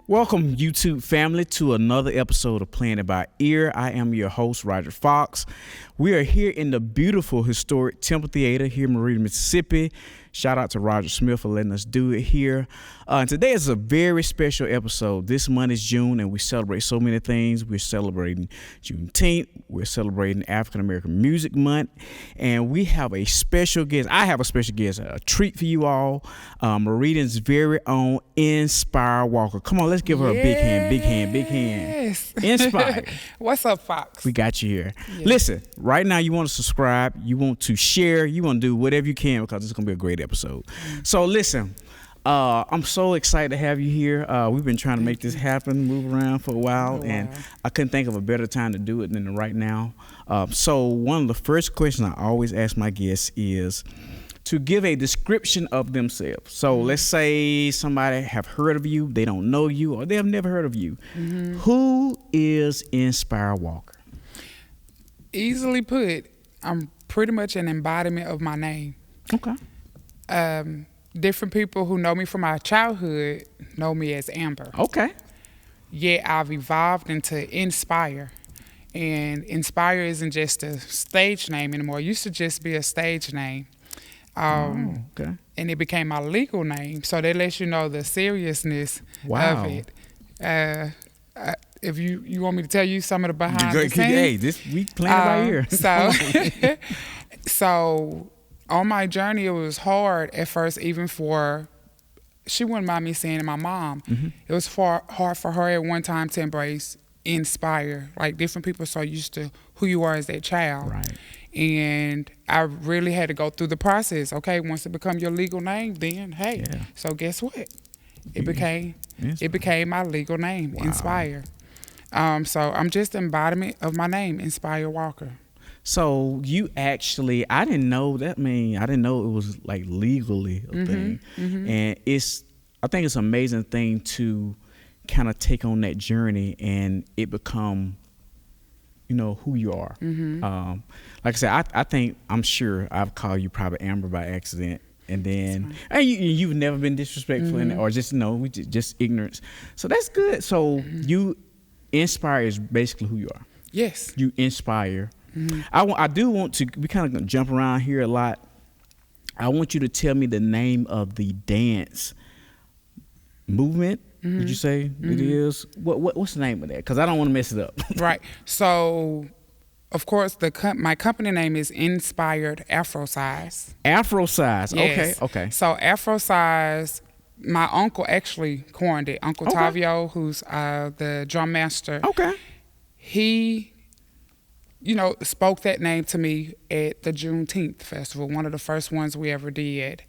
Welcome, YouTube family, to another episode of Playing It By Ear. I am your host, Rodrick Fox. We are here in the beautiful historic Temple Theater here in Meridian, Mississippi. Shout out to Roger Smith for letting us do it here. And today is a very special episode. This month is June, and we celebrate so many things. We're celebrating Juneteenth. We're celebrating African American Music Month. And we have a special guest. I have a special guest, a treat for you all. Meridian's very own Inspire Walker. Come on, let's give her a big hand, big hand, big hand. Inspire. What's up, Fox? We got you here. Yeah. Listen, right now you want to subscribe, you want to share, you want to do whatever you can because it's going to be a great episode. So listen, I'm so excited to have you here. We've been trying to make this happen, move around for a while, and I couldn't think of a better time to do it than right now. So one of the first questions I always ask my guests is to give a description of themselves. So let's say somebody have heard of you, they don't know you, or they have never heard of you. Who is Inspire Walker? Easily put, I'm pretty much an embodiment of my name. Okay. Different people who know me from my childhood know me as Amber. Okay. Yet I've evolved into Inspire. And Inspire isn't just a stage name anymore. It used to just be a stage name. Okay. And it became my legal name. So that lets you know the seriousness of it. If you want me to tell you some of the behind the scenes. Hey, this we playing it by ear. So on my journey, it was hard at first, even for, she wouldn't mind me saying it, my mom. It was hard for her at one time to embrace Inspire. Like, different people are so used to who you are as that child. Right. And I really had to go through the process. Okay, once it become your legal name, then hey. Yeah. So guess what? It became my legal name, Inspire. So I'm just embodiment of my name, Inspire Walker. So you actually, I didn't know that. I didn't know it was like legally a thing. And I think it's an amazing thing to kind of take on that journey and it become, who you are. Like I said, I'm sure I've called you probably Amber by accident. And then, and you've never been disrespectful in it, or just, just ignorance. So that's good. So you Inspire is basically who you are. Yes. You inspire. I do want to, we kind of gonna jump around here a lot. I want you to tell me the name of the dance movement. Did you say it is? What's the name of that? Because I don't want to mess it up. Right. So, of course, my company name is Inspired Afrocise. Afrocise. Yes. Okay. So Afrocise, my uncle actually coined it. Uncle Tavio, who's the drum master. Okay. He, spoke that name to me at the Juneteenth festival, one of the first ones we ever did.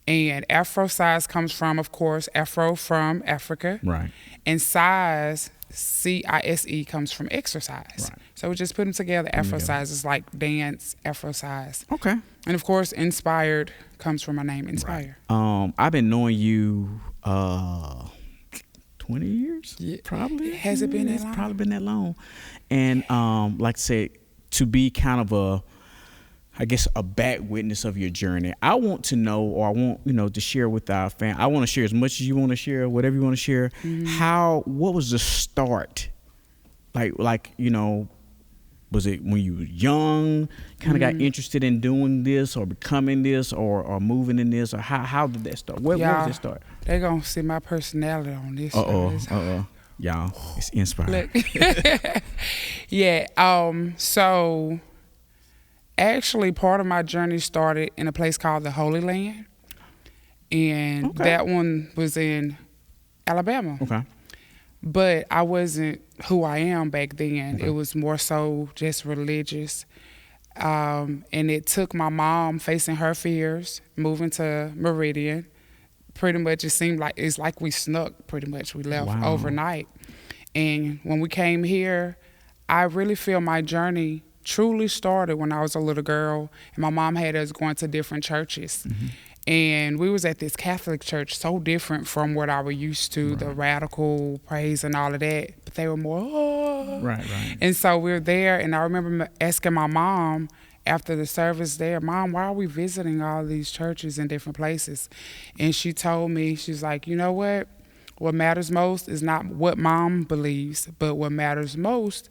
And Afrocise comes from, of course, Afro from Africa. Right. And size, C-I-S-E, comes from exercise. Right. So we just put them together. Afrocise is like dance, Afrocise. Okay. And of course, Inspired comes from my name, Inspire. Right. I've been knowing you 20 years? Yeah. Probably. Has it been that long? It's probably been that long. And like I said, to be kind of a back witness of your journey. I want to know, or I want, to share with our fan. I want to share as much as you want to share, whatever you want to share. What was the start? Like, was it when you were young, kind of got interested in doing this or becoming this or moving in this, or how did that start? Where did it start? They're going to see my personality on this. Y'all, it's Inspired. Yeah. So actually, part of my journey started in a place called the Holy Land, and that one was in Alabama. Okay. But I wasn't who I am back then. It was more so just religious. And it took my mom facing her fears, moving to Meridian. Pretty much it seemed like it's like we snuck, pretty much. We left overnight. And when we came here, I really feel my journey truly started when I was a little girl, and my mom had us going to different churches. And we was at this Catholic church, so different from what I was used to, the radical praise and all of that. But they were more, Right. And so we were there, and I remember asking my mom after the service there, Mom, why are we visiting all these churches in different places? And she told me, she's like, you know what? what matters most is not what mom believes, but what matters most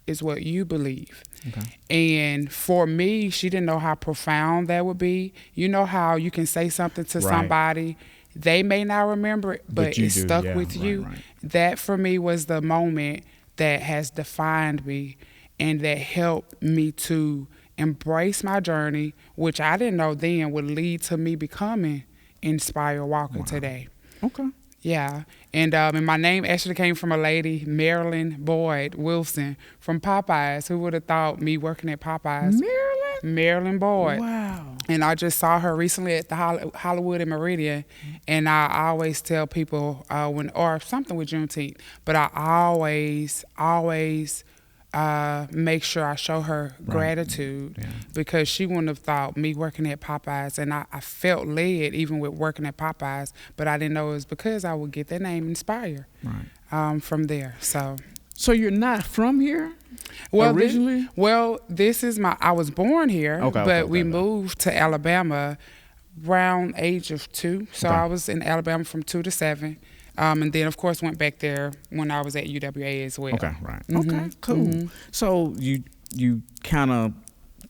is what you believe. Okay. And for me, she didn't know how profound that would be. You know how you can say something to somebody, they may not remember it, but it stuck with you. Right. That for me was the moment that has defined me and that helped me to embrace my journey, which I didn't know then would lead to me becoming Inspired Walker today. Okay. Yeah. And my name actually came from a lady, Marilyn Boyd Wilson, from Popeyes. Who would have thought me working at Popeyes? Marilyn Boyd. Wow. And I just saw her recently at the Hollywood and Meridian. And I always tell people or something with Juneteenth, but I always make sure I show her gratitude because she wouldn't have thought me working at Popeyes. And I felt led even with working at Popeyes, but I didn't know it was because I would get that name Inspire from there. So you're not from here originally? This is I was born here, but we moved to Alabama around age of 2. So I was in Alabama from 2 to 7. And then, of course, went back there when I was at UWA as well. Okay, right. Mm-hmm. Okay, cool. Mm-hmm. So you kind of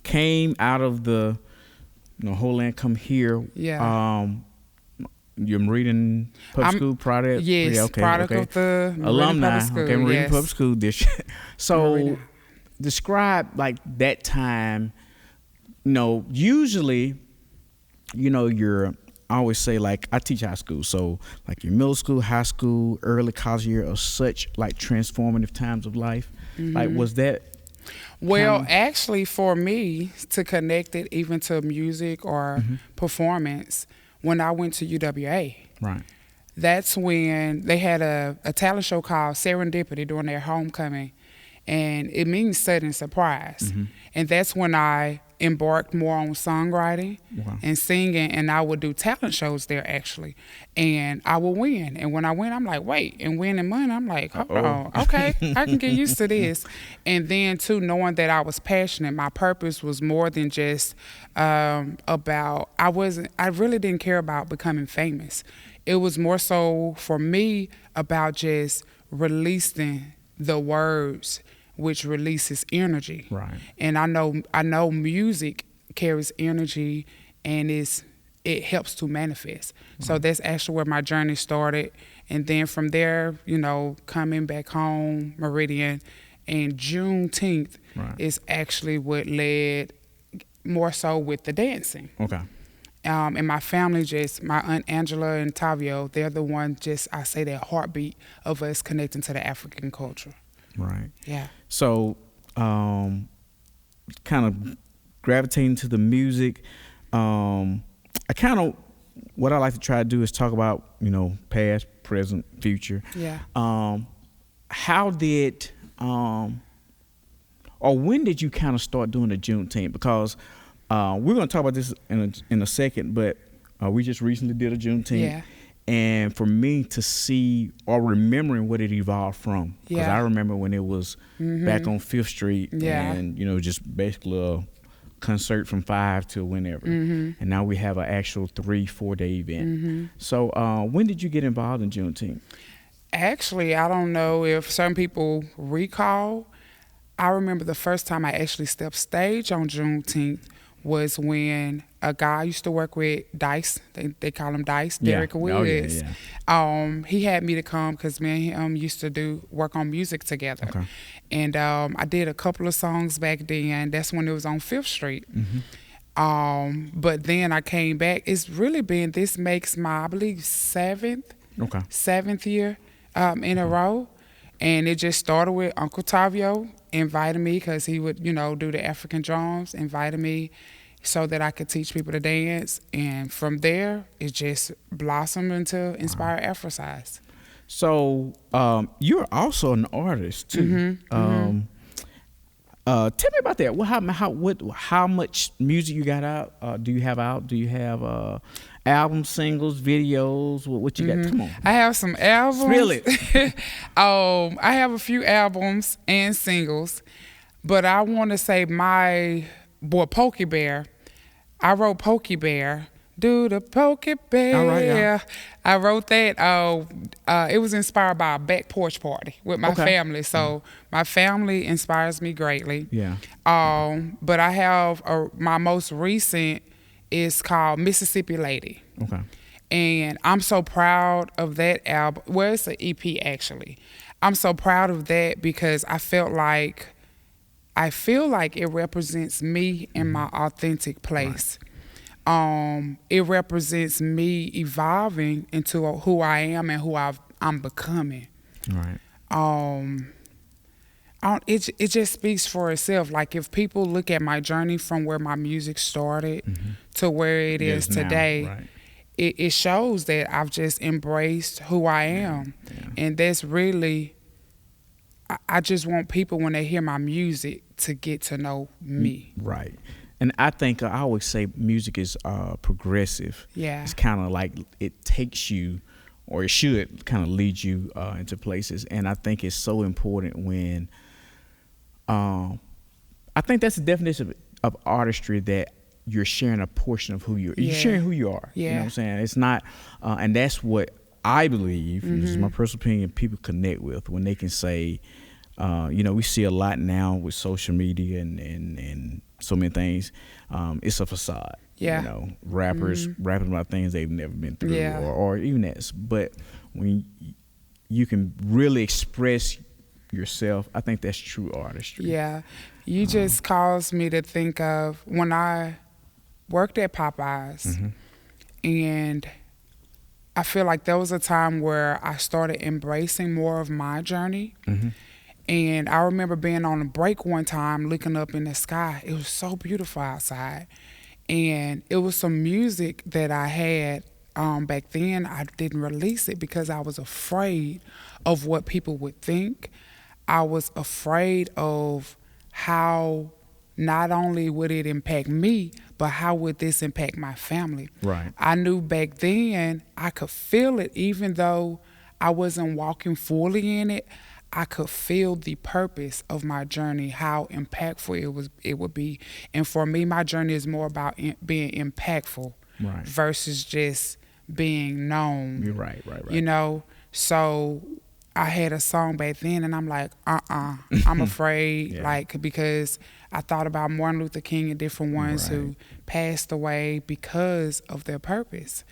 came out of the whole land, come here. Yeah. You're Meridian Public School product. Yes, product of the alumni. Public School, okay, Meridian Public School district. So describe like that time. Usually, you're. I always say, like, I teach high school, so like your middle school, high school, early college year are such like transformative times of life. Mm-hmm. Like, was that? Well, actually, for me to connect it even to music or performance, when I went to UWA, that's when they had a talent show called Serendipity during their homecoming, and it means sudden surprise, and that's when I embarked more on songwriting and singing, and I would do talent shows there actually, and I would win. And when I win, I'm like, wait, and winning money, I'm like, oh, okay, I can get used to this. And then too, knowing that I was passionate, my purpose was more than just about. I really didn't care about becoming famous. It was more so for me about just releasing the words, which releases energy. Right. And I know music carries energy and it helps to manifest. Right. So that's actually where my journey started. And then from there, coming back home, Meridian, and Juneteenth is actually what led more so with the dancing. Okay. And my family my Aunt Angela and Tavio, they're the ones I say that heartbeat of us connecting to the African culture. Right. Yeah. So, kind of gravitating to the music. What I like to try to do is talk about, past, present, future. Yeah. How did, or when did you kind of start doing the Juneteenth? Because we're going to talk about this in a second, but we just recently did a Juneteenth. Yeah. And for me to see or remembering what it evolved from, because I remember when it was back on 5th Street and, just basically a concert from 5 to whenever. And now we have an actual 3-4 day event. So when did you get involved in Juneteenth? Actually, I don't know if certain people recall. I remember the first time I actually stepped stage on Juneteenth was when a guy I used to work with, Dice, they call him Dice, Derek Woods. He had me to come because me and him used to work on music together. Okay. And I did a couple of songs back then. That's when it was on 5th Street. But then I came back. It's really been, this makes my, I believe, 7th year in a row. And it just started with Uncle Tavio invited me because he would, do the African drums, invited me so that I could teach people to dance. And from there, it just blossomed into Inspired Afrocise. So you're also an artist, too. Tell me about that. How much music you got out? Do you have out? Do you have albums, singles, videos? What you got? Come on. I have some albums. Really? I have a few albums and singles, but I want to say my boy Pokey Bear. I wrote Pokey Bear Do the Pokey Bear. All right, yeah. I wrote that. It was inspired by a back porch party with my family. So my family inspires me greatly. Yeah. But I have my most recent is called Mississippi Lady. Okay. And I'm so proud of that album. Well, it's an EP actually. I'm so proud of that because I feel like it represents me in my authentic place. Right. It represents me evolving into who I am and who I'm becoming. Right. It just speaks for itself. Like if people look at my journey from where my music started to where it is today, now, right. it shows that I've just embraced who I am. Yeah. And that's really, I just want people when they hear my music to get to know me. Right. And I think I always say music is progressive. Yeah. It's kind of like it takes you, or it should kind of lead you into places. And I think it's so important when, I think that's the definition of artistry, that you're sharing a portion of who you're sharing who you are. Yeah. You know what I'm saying? It's not, and that's what I believe, this is my personal opinion, people connect with when they can say, we see a lot now with social media and so many things. It's a facade. Yeah. Rappers rapping about things they've never been through, or even that. But when you can really express yourself, I think that's true artistry. Yeah. You just caused me to think of when I worked at PiBE, and I feel like there was a time where I started embracing more of my journey. And I remember being on a break one time, looking up in the sky. It was so beautiful outside. And it was some music that I had back then. I didn't release it because I was afraid of what people would think. I was afraid of how not only would it impact me, but how would this impact my family? Right. I knew back then I could feel it, even though I wasn't walking fully in it. I could feel the purpose of my journey, how impactful it would be. And for me, my journey is more about being impactful versus just being known. You're right. So I had a song back then, and I'm like, I'm afraid, because I thought about Martin Luther King and different ones who passed away because of their purpose.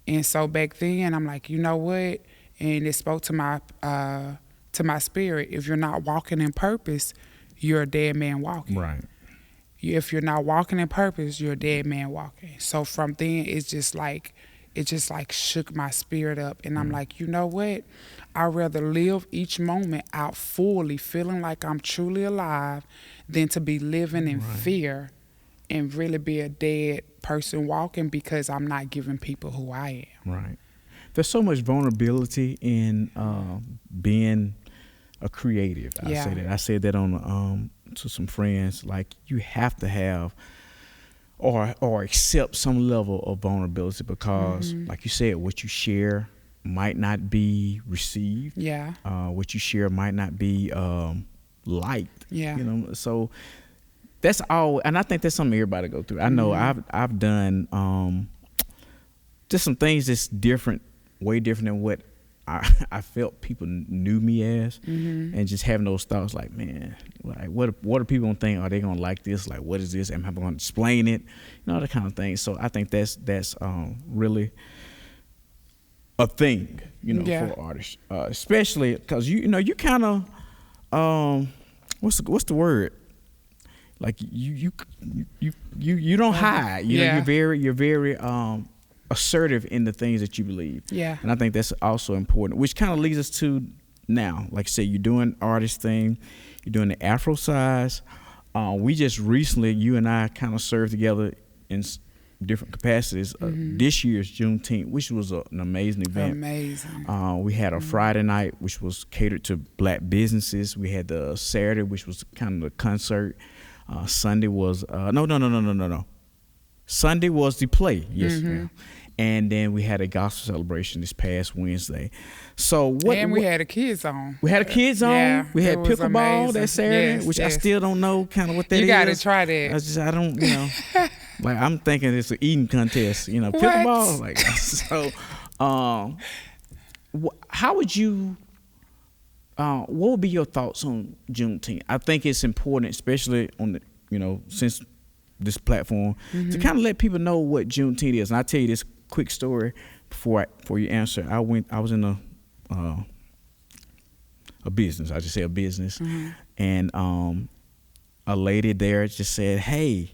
And so back then, I'm like, you know what? And it spoke to my spirit. If you're not walking in purpose, you're a dead man walking. Right. If you're not walking in purpose, you're a dead man walking. So from then, it just shook my spirit up. And I'm like, you know what? I'd rather live each moment out fully, feeling like I'm truly alive, than to be living in fear and really be a dead person walking because I'm not giving people who I am. Right. There's so much vulnerability in being a creative. I said that on to some friends. Like, you have to have or accept some level of vulnerability because, like you said, what you share might not be received. Yeah. What you share might not be liked. Yeah. So that's all, and I think that's something everybody go through. I know I've done just some things that's different, way different than what I felt people knew me as, and just having those thoughts like, man, like what are people gonna think? Are they gonna like this? Like, what is this? Am I gonna explain it? That kind of thing. So I think that's really a thing, for artists, especially because you kind of what's the word? Like you don't hide. You're very assertive in the things that you believe. Yeah. And I think that's also important, which kind of leads us to now. Like I said, you're doing artist thing, you're doing the Afrocise. We just recently, you and I kind of served together in different capacities. This year's Juneteenth, which was an amazing event. Amazing. We had a Friday night, which was catered to Black businesses. We had the Saturday, which was kind of the concert. Sunday was no. Sunday was the play. Yes, ma'am. And then we had a gospel celebration this past Wednesday. So we had a kids on. We had a kids on. Yeah, we had pickleball that Saturday, which I still don't know kind of what that is. You got to try that. I don't. Like, I'm thinking it's an eating contest, you know, pickleball. Like, so, how would you, what would be your thoughts on Juneteenth? I think it's important, especially on the, you know, since this platform, to kind of let people know what Juneteenth is. And I'll tell you this quick story before you answer. I was in a business. I just say a business, and a lady there just said, "Hey,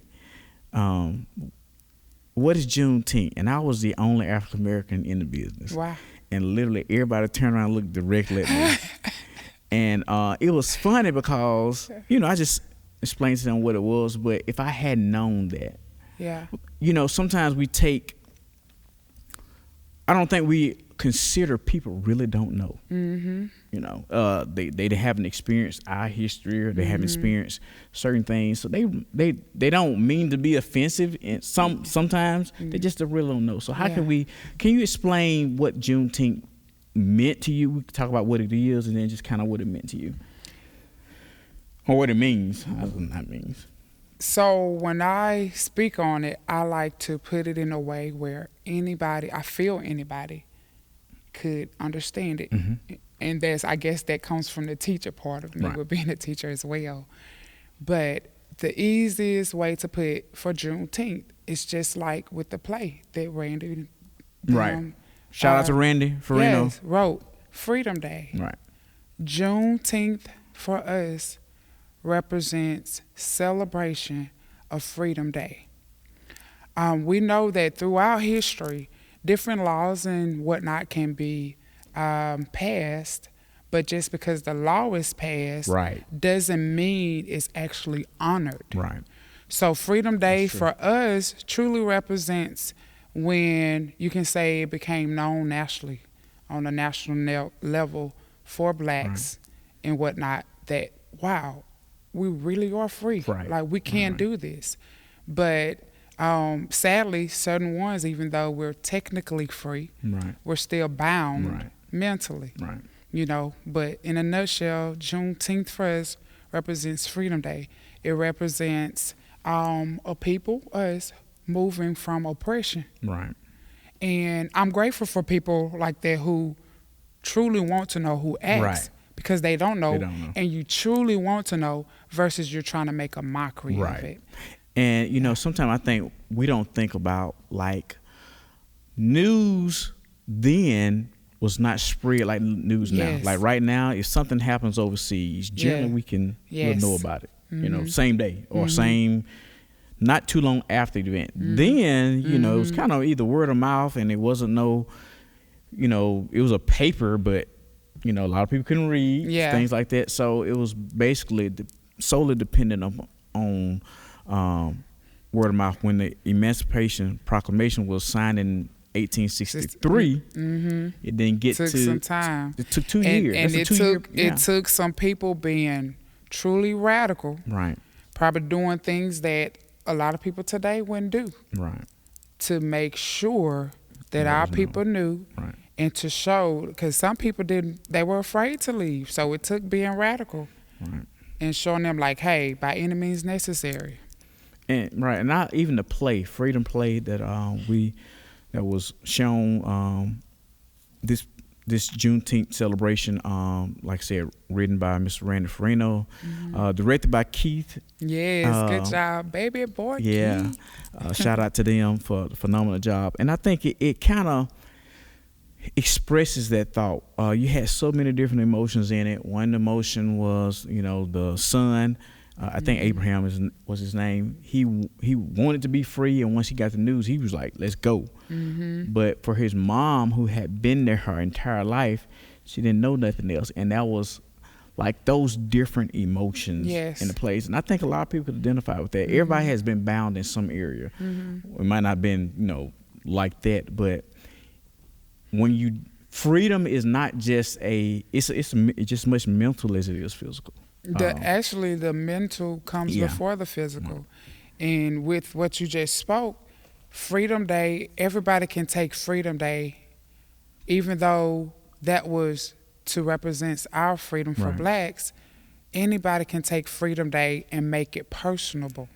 what is Juneteenth?" And I was the only African American in the business. Wow! And literally everybody turned around and looked directly at me, and it was funny because, you know, I just explained to them what it was. But if I hadn't known that, you know, sometimes I don't think we consider people really don't know. You know, they haven't experienced our history, or they haven't experienced certain things, so they don't mean to be offensive, and sometimes they just really don't know. So how can you explain what Juneteenth meant to you? We can talk about what it is, and then just kind of what it meant to you, or what it means. That means. So when I speak on it, I like to put it in a way where I feel anybody could understand it. And I guess that comes from the teacher part of me, with being a teacher as well. But the easiest way to put for Juneteenth is just like with the play that Randy shout out to Randy Farino. Wrote Freedom Day. Juneteenth for us represents celebration of Freedom Day. We know that throughout history, different laws and whatnot can be passed, but just because the law is passed doesn't mean it's actually honored. So Freedom Day for us truly represents when you can say it became known nationally, on a national level for blacks and whatnot, that, wow, we really are free. Like, we can do this. But sadly, certain ones, even though we're technically free, we're still bound mentally. You know, but in a nutshell, Juneteenth for us represents Freedom Day. It represents a people, us, moving from oppression. And I'm grateful for people like that who truly want to know, who ask. Because they don't know, and you truly want to know, versus you're trying to make a mockery of it. And, you know, sometimes I think we don't think about, like, news then was not spread like news now. Like right now, if something happens overseas, generally we'll know about it, you know, same day or not too long after the event. Then, you know, it was kind of either word of mouth, and it wasn't you know, it was a paper, but, you know, a lot of people couldn't read, things like that. So it was basically solely dependent on word of mouth. When the Emancipation Proclamation was signed in 1863, it didn't get took some time. It took 2 years. And it took some people being truly radical, probably doing things that a lot of people today wouldn't do, to make sure that our people knew. And to show, because some people they were afraid to leave. So it took being radical and showing them, like, hey, by any means necessary. And and not even the play, Freedom Play that was shown this Juneteenth celebration, like I said, written by Mr. Randy Farino, directed by Keith. Good job, baby boy. Keith. Shout out to them for the phenomenal job. And I think it kind of expresses that thought. You had so many different emotions in it. One emotion was, you know, the son. I think Abraham was his name. He wanted to be free, and once he got the news, he was like, "Let's go." But for his mom, who had been there her entire life, she didn't know nothing else, and that was like those different emotions in the place. And I think a lot of people could identify with that. Everybody has been bound in some area. It might not have been, you know, like that, but when freedom is not just it's just much mental as it is physical. Actually, the mental comes before the physical. And with what you just spoke, Freedom Day, everybody can take Freedom Day, even though that was to represent our freedom for blacks. Anybody can take Freedom Day and make it personable.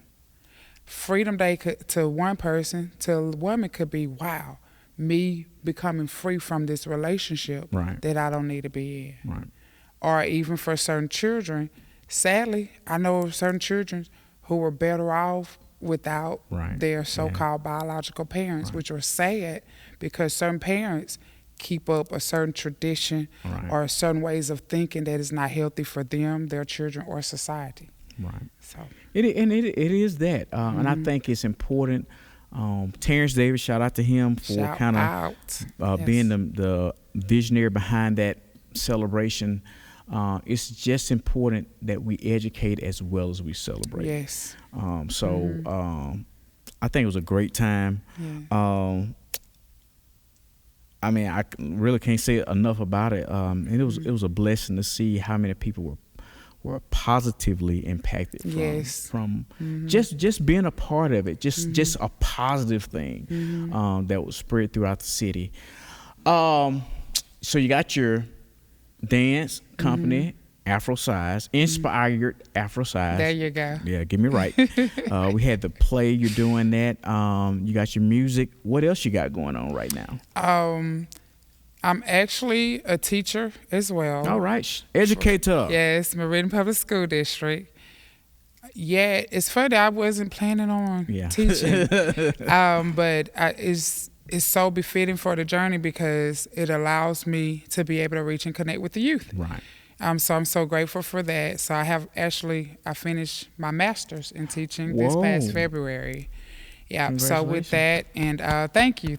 Freedom Day to one person, to a woman could be, wow, me becoming free from this relationship that I don't need to be in. Right. Or even for certain children, sadly, I know of certain children who were better off without their so-called biological parents, which are sad because certain parents keep up a certain tradition or certain ways of thinking that is not healthy for them, their children, or society. Right. So it is that, and I think it's important. Terrence Davis, shout out to him for kind of being the visionary behind that celebration. It's just important that we educate as well as we celebrate. Yes. I think it was a great time. Yeah. I mean, I really can't say enough about it. And it was a blessing to see how many people were positively impacted from just being a part of it. Just a positive thing that was spread throughout the city. So you got your dance company, Afrocise, inspired Afrocise. There you go. Yeah, get me right. We had the play. You're doing that. You got your music. What else you got going on right now? I'm actually a teacher as well. All right, educator. Yes, Meridian Public School District. Yeah, it's funny. I wasn't planning on teaching, but it's so befitting for the journey because it allows me to be able to reach and connect with the youth. Right. So I'm so grateful for that. So I finished my master's in teaching this past February. Yeah. So with that, and thank you.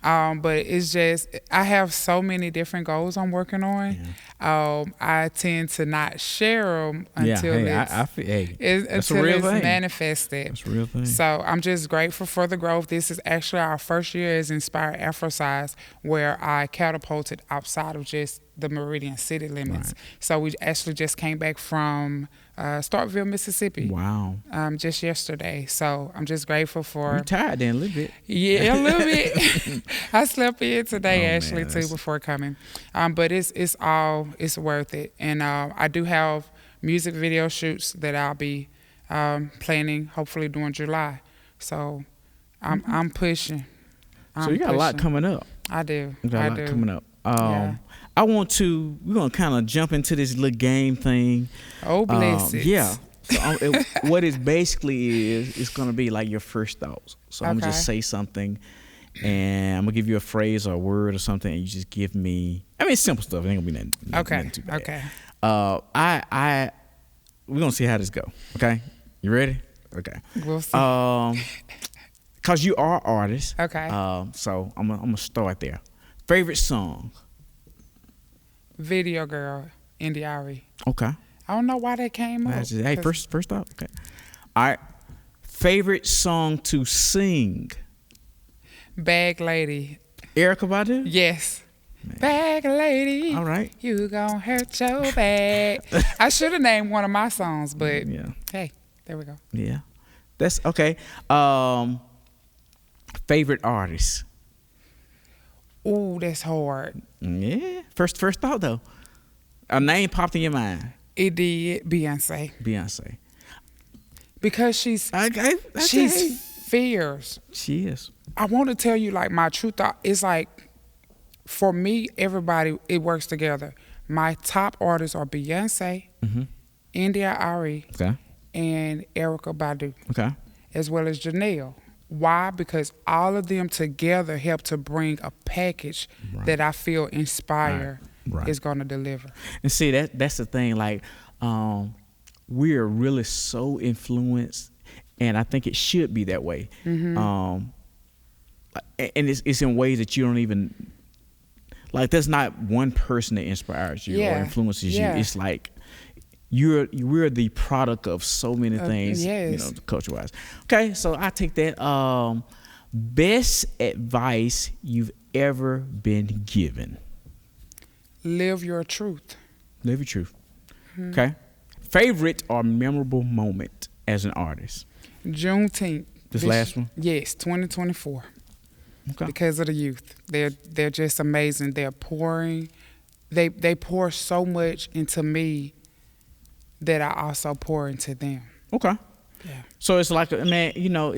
But it's just, I have so many different goals I'm working on. Yeah. I tend to not share them until it's manifested. That's a real thing. So I'm just grateful for the growth. This is actually our first year as Inspired Afrocise, where I catapulted outside of just the Meridian city limits. Right. So we actually just came back from Starkville, Mississippi. Wow. Just yesterday. So I'm just grateful for... You tired then a little bit. Yeah, a little bit. I slept in today too before coming. But it's worth it. And I do have music video shoots that I'll be planning hopefully during July. So I'm pushing. So you got a lot coming up. I do. You got a lot coming up. we're gonna kind of jump into this little game thing. Oh, bless it. Yeah. So what it basically is, it's gonna be like your first thoughts. So I'm gonna just say something, and I'm gonna give you a phrase or a word or something, and you just give me. I mean, it's simple stuff. It ain't gonna be nothing too bad. Okay. We're gonna see how this go. Okay, you ready? Okay. We'll see. Cause you are artist. Okay. So I'm gonna start there. Favorite song? Video Girl, Indiari. Okay. I don't know why that came up. Hey, first thought. Okay. All right. Favorite song to sing? Bag Lady. Erykah Badu? Yes. Man. Bag Lady. All right. You gon' hurt your bag. I should have named one of my songs, but hey, there we go. Yeah. That's okay. Favorite artist? Ooh, that's hard. Yeah. First thought though. A name popped in your mind. It did. Beyonce. Because she's fierce. She is. I want to tell you, like, my true thought is like, for me, everybody, it works together. My top artists are Beyonce, Indiari, and Erykah Badu, as well as Janelle. Why? Because all of them together help to bring a package that I feel Inspire is going to deliver. And see, that's the thing. Like, we are really so influenced, and I think it should be that way. And it's in ways that you don't even like. There's not one person that inspires you or influences you. It's like we're the product of so many things, culture wise. Okay, so I take that. Best advice you've ever been given? Live your truth. Live your truth. Okay. Favorite or memorable moment as an artist? Juneteenth. This last one? Yes, 2024. Okay. Because of the youth. They're just amazing. They're pouring. They pour so much into me that I also pour into them. Okay. Yeah. So it's like, man, you know,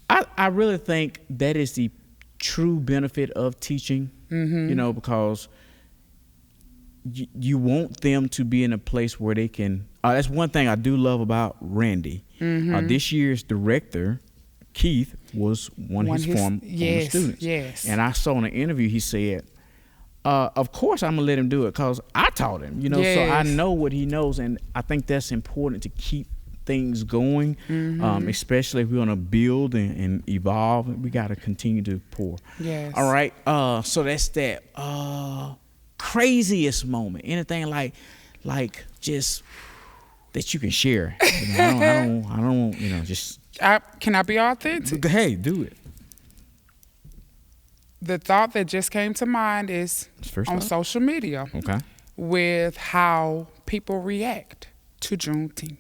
I really think that is the true benefit of teaching, you know, because you want them to be in a place where they can. That's one thing I do love about Randy. This year's director, Keith, was one of his former students. Yes. And I saw in an interview he said, of course I'm gonna let him do it because I taught him, you know, so I know what he knows, and I think that's important to keep things going, especially if we're gonna build and evolve. We got to continue to pour. Yes. All right. So that's that. Craziest moment. Anything like just that you can share. You know, I don't. You know, just. Can I be authentic? Hey, do it. The thought that just came to mind is on social media. Okay. With how people react to Juneteenth.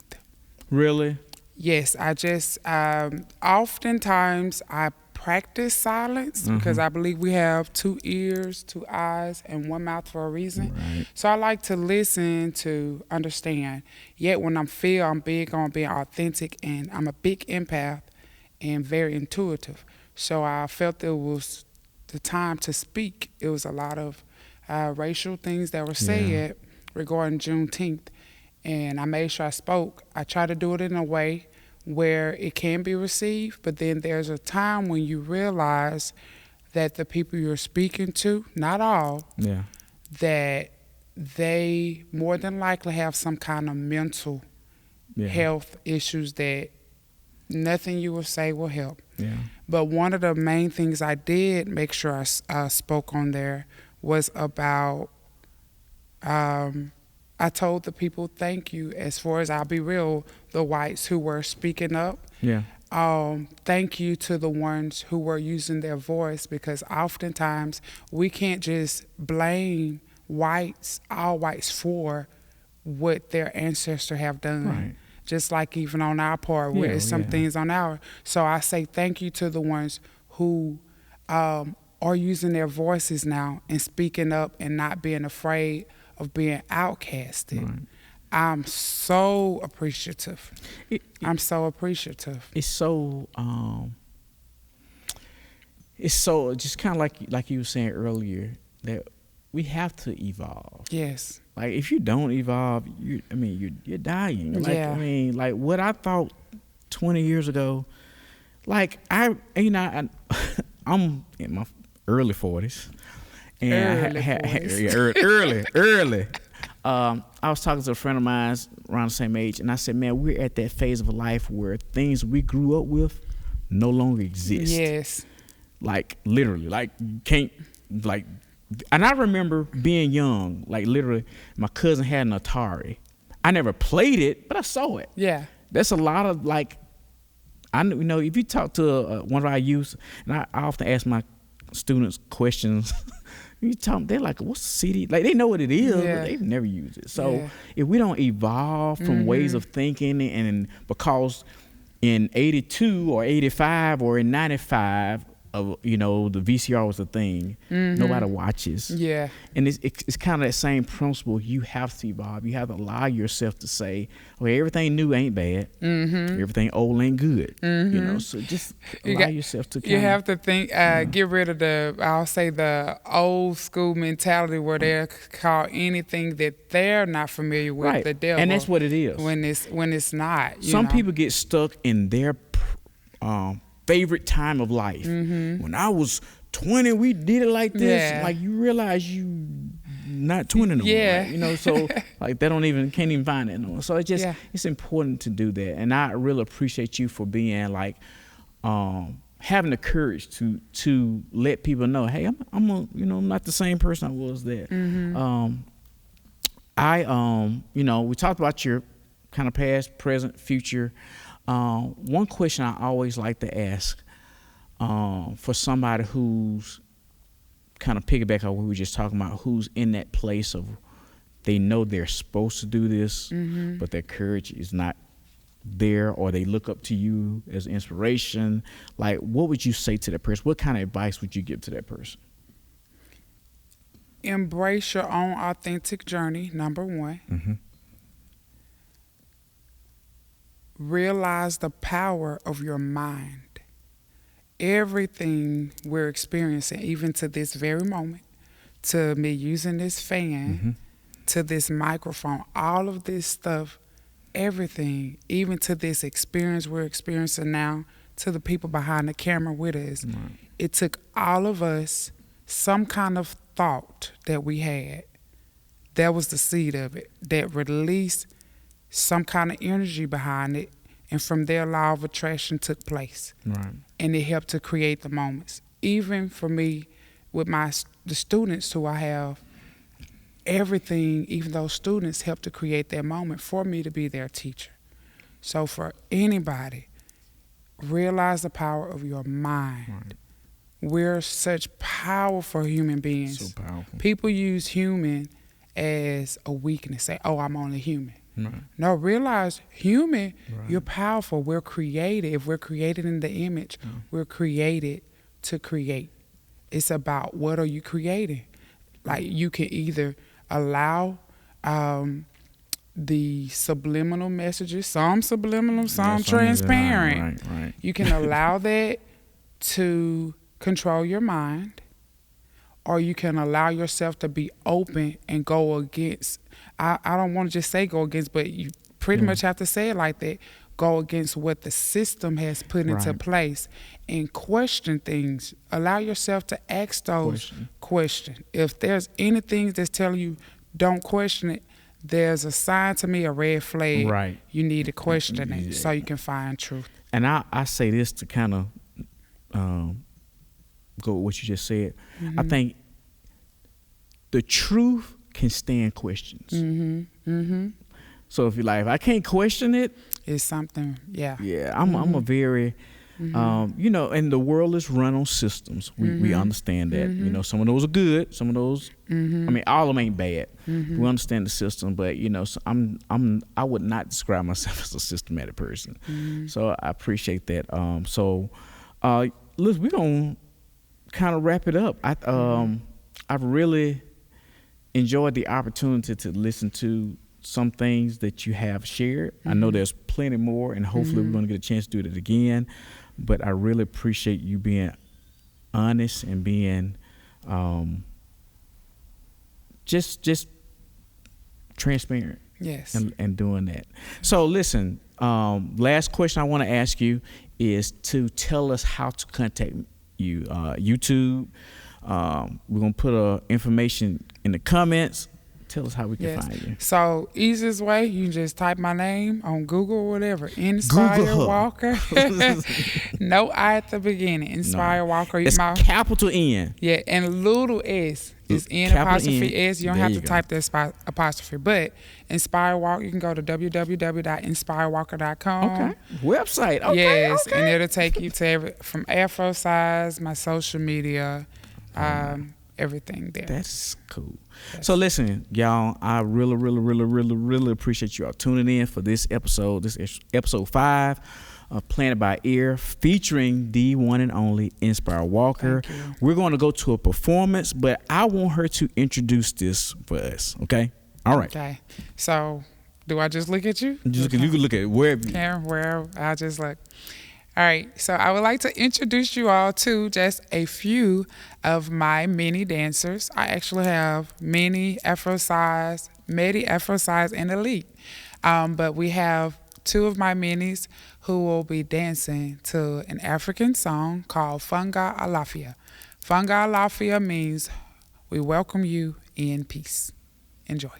Really? Yes, I just oftentimes I practice silence because I believe we have 2 ears, 2 eyes, and 1 mouth for a reason. Right. So I like to listen to understand. Yet when I'm big on being authentic, and I'm a big empath and very intuitive. So I felt it was the time to speak. It was a lot of racial things that were said regarding Juneteenth. And I made sure I spoke. I try to do it in a way where it can be received, but then there's a time when you realize that the people you're speaking to, not all, that they more than likely have some kind of mental health issues that nothing you will say will help. Yeah. But one of the main things I did make sure I spoke on there was about I told the people thank you, as far as I'll be real, the whites who were speaking up. Yeah. Thank you to the ones who were using their voice, because oftentimes we can't just blame all whites for what their ancestors have done. Right. Just like even on our part, where there's some things on our. So I say thank you to the ones who are using their voices now and speaking up and not being afraid of being outcasted. Right. I'm so appreciative. I'm so appreciative. It's so just kind of like you were saying earlier, that we have to evolve. Yes. Like if you don't evolve, you're dying. Like, yeah. I mean, like what I thought 20 years ago, like I'm in my early 40s. And early. I was talking to a friend of mine around the same age, and I said, man, we're at that phase of life where things we grew up with no longer exist. Yes. Like literally, like you can't, like, and I remember being young, like literally my cousin had an Atari. I never played it, but I saw it. Yeah. That's a lot of like, if you talk to one of our youth, and I often ask my students questions. You talk, they're like, what's the CD? Like they know what it is, but they've never used it. So if we don't evolve from ways of thinking, and because in 82 or 85 or in 95, the VCR was a thing. Nobody watches. Yeah. And it's kind of that same principle. You have to evolve. You have to allow yourself to say, okay, everything new ain't bad. Everything old ain't good. So just allow yourself to You have to think, get rid of the old school mentality where they're called anything that they're not familiar with, the devil. And that's what it is. When it's not. Some people get stuck in their favorite time of life. When I was 20, we did it like this. Yeah. Like you realize you not 20 no more. Right? So like they can't even find it no more. So it's important to do that. And I really appreciate you for being like having the courage to let people know, hey, I'm not the same person I was there. We talked about your kind of past, present, future. One question I always like to ask for somebody who's kind of piggyback on what we were just talking about, who's in that place of they know they're supposed to do this, but their courage is not there, or they look up to you as inspiration. Like, what would you say to that person? What kind of advice would you give to that person? Embrace your own authentic journey, number one. realize the power of your mind. Everything we're experiencing, even to this very moment, to me using this fan, to this microphone, all of this stuff, everything, even to this experience we're experiencing now, to the people behind the camera with us, it took all of us some kind of thought that we had. That was the seed of it, that released some kind of energy behind it, and from there, law of attraction took place. Right. And it helped to create the moments. Even for me, with the students who I have, everything, even those students helped to create that moment for me to be their teacher. So for anybody, realize the power of your mind. Right. We're such powerful human beings. So powerful. People use human as a weakness, say, oh, I'm only human. Right. No, realize human, you're powerful. We're created. If we're created in the image, we're created to create. It's about what are you creating? Like you can either allow the subliminal messages, some subliminal, some transparent. Right. You can allow that to control your mind, or you can allow yourself to be open and go against. I don't want to just say go against, but you pretty much have to say it like that. Go against what the system has put into place and question things. Allow yourself to ask those questions. If there's anything that's telling you don't question it, there's a sign to me, a red flag. Right. You need to question it so you can find truth. And I say this to kind of go with what you just said. I think the truth can stand questions. So if you're like, if I can't question it, it's something. Yeah. I'm a very, you know, and the world is run on systems. We understand that. You know, some of those are good. Some of those, I mean, all of them ain't bad. We understand the system, but you know, so I would not describe myself as a systematic person. So I appreciate that. Listen, we're gonna kind of wrap it up. I've really enjoyed the opportunity to listen to some things that you have shared. I know there's plenty more, and hopefully we're going to get a chance to do it again. But I really appreciate you being honest and being just transparent. Yes. And doing that. So listen, last question I want to ask you is to tell us how to contact you. YouTube. We're going to put information in the comments. Tell us how we can find you. So easiest way, you can just type my name on Google or whatever. Inspire Walker. No I at the beginning. Inspire Walker. It's capital N. Yeah, and little S. It's N apostrophe S. You don't have to type the apostrophe. But Inspire Walker, you can go to www.inspirewalker.com. Okay. Website. Okay. Yes, and it'll take you to from Afrocise, my social media, everything there. That's cool. Yes. So listen, y'all, I really appreciate you all tuning in for this episode. This is episode 5 of Planted by Ear, featuring the one and only Inspire Walker. We're going to go to a performance, but I want her to introduce this for us. Okay. All right. Okay. So do I just look at you? You can look at it wherever. Wherever. I'll just look. All right, so I would like to introduce you all to just a few of my mini dancers. I actually have mini Afrocise, Medi Afrocise, and Elite. But we have 2 of my minis who will be dancing to an African song called Funga Alafia. Funga Alafia means we welcome you in peace. Enjoy.